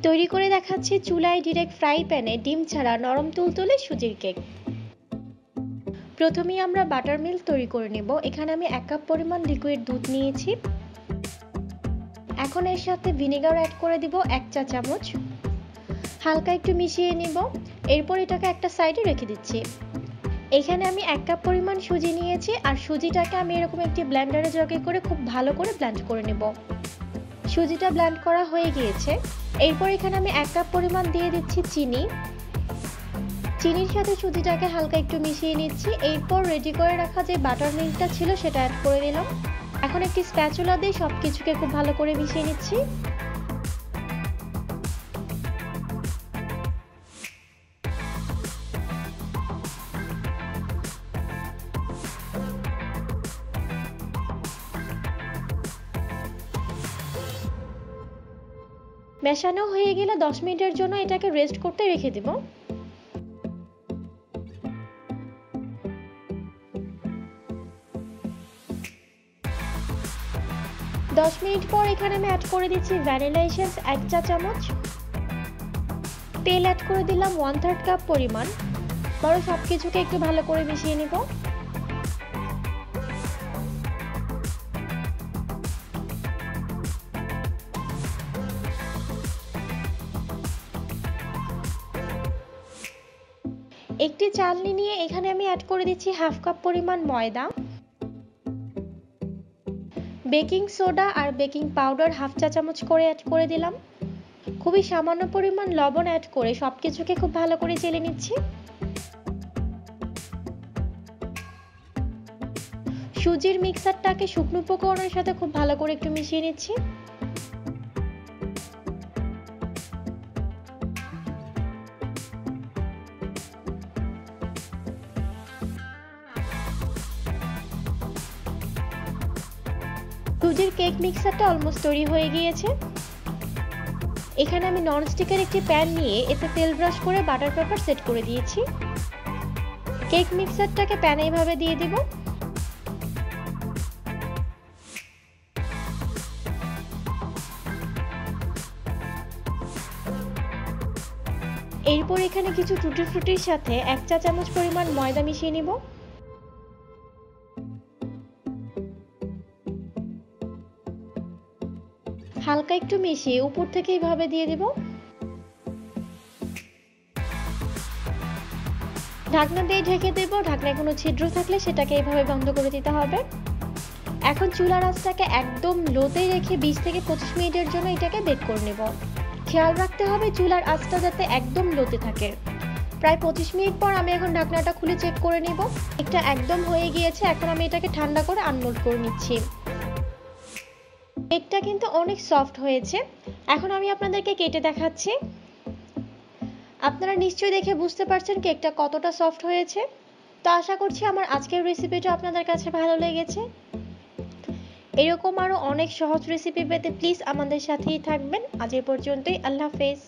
তৈরি করে দেখাচ্ছি চুলায় ডিরেক্ট ফ্রাই প্যানে ডিম ছাড়া নরম তুলতুলে সুজির কেক। প্রথমেই আমরা বাটার মিল্ক তৈরি করে নেব। এখানে আমি 1 কাপ পরিমাণ লিকুইড দুধ নিয়েছি। এখন এর সাথে ভিনেগার অ্যাড করে দিব 1 চা চামচ। হালকা একটু মিশিয়ে নিব। এরপর এটাকে একটা সাইডে রেখে দিচ্ছি। এখানে আমি 1 কাপ পরিমাণ সুজি নিয়েছি আর সুজিটাকে আমি এরকম একটি ব্লেন্ডারে জগে করে খুব ভালো করে ব্লেন্ড করে নেব। সুজিটা ব্লেন্ড করা হয়ে গিয়েছে। এরপর এখানে আমি 1 কাপ পরিমাণ দিয়ে দিচ্ছি চিনি। চিনির সাথে সুজিটাকে হালকা একটু মিশিয়ে নিচ্ছি। এরপর রেডি করে রাখা যে বাটার মিল্কটা ছিল সেটা অ্যাড করে দিলাম। এখন একটি স্প্যাচুলা দিয়ে সবকিছুকে খুব ভালো করে মিশিয়ে নিচ্ছি। মেশানো হয়ে গেলে 10 মিনিটের জন্য এটাকে রেস্ট করতে রেখে দেব। দশ মিনিট পর এখানে আমি অ্যাড করে দিচ্ছি ভ্যানিলা এসেন্স 1 চা চামচ। তেল অ্যাড করে দিলাম 1/3 কাপ পরিমাণ। বড় সবকিছুকে একটু ভালো করে মিশিয়ে নিব। একটি চালনি নিয়ে এখানে আমি অ্যাড করে দিচ্ছি 1/2 কাপ পরিমাণ ময়দা। বেকিং সোডা আর বেকিং পাউডার 1/2 চা চামচ করে অ্যাড করে দিলাম। খুবই সামান্য পরিমাণ লবণ অ্যাড করে সবকিছুকে খুব ভালো করে চেলে নিচ্ছি। সুজির মিক্সারটাকে শুকনো উপকরণের সাথে খুব ভালো করে একটু মিশিয়ে নিচ্ছি। সুজির কেক মিক্সারটা অলমোস্ট তৈরি হয়ে গিয়েছে। এখানে আমি ননস্টিকের একটি প্যান নিয়ে এতে তেল ব্রাশ করে বাটার পেপার সেট করে দিয়েছি। কেক মিক্সারটাকে প্যানে এইভাবে দিয়ে দিব। এরপর এখানে কিছু টুটি ফ্রুটির সাথে 1 চা চামচ পরিমাণ ময়দা মিশিয়ে নিব। হালকা একটু মিশিয়ে উপর থেকে এইভাবে দিয়ে দিব। ঢাকনা দিয়ে ঢেকে দেব। ঢাকনায় কোনো ছিদ্র থাকলে সেটাকে এইভাবে বন্ধ করে দিতে হবে। এখন চুলার আঁচটাকে একদম লোতে রেখে 20 থেকে 25 মিনিটের জন্য এটাকে বেক করে নেব। খেয়াল রাখতে হবে চুলার আঁচটা যাতে একদম লোতে থাকে। প্রায় 25 মিনিট পর আমি এখন ঢাকনাটা খুলে চেক করে নেব। এটা একদম হয়ে গিয়েছে। এখন আমি এটাকে ঠান্ডা করে আনমোল্ড করে নিচ্ছি। কেকটা কিন্তু অনেক সফট হয়েছে। এখন আমি আপনাদেরকে কেটে দেখাচ্ছি। আপনারা নিশ্চয়ই দেখে বুঝতে পারছেন কেকটা কতটা সফট হয়েছে। তো আশা করছি আমার আজকের রেসিপিটা আপনাদের কাছে ভালো লেগেছে। এরকম আরো অনেক সহজ রেসিপি পেতে প্লিজ আমাদের সাথেই থাকবেন। আজ এই পর্যন্তই। আল্লাহ হাফেজ।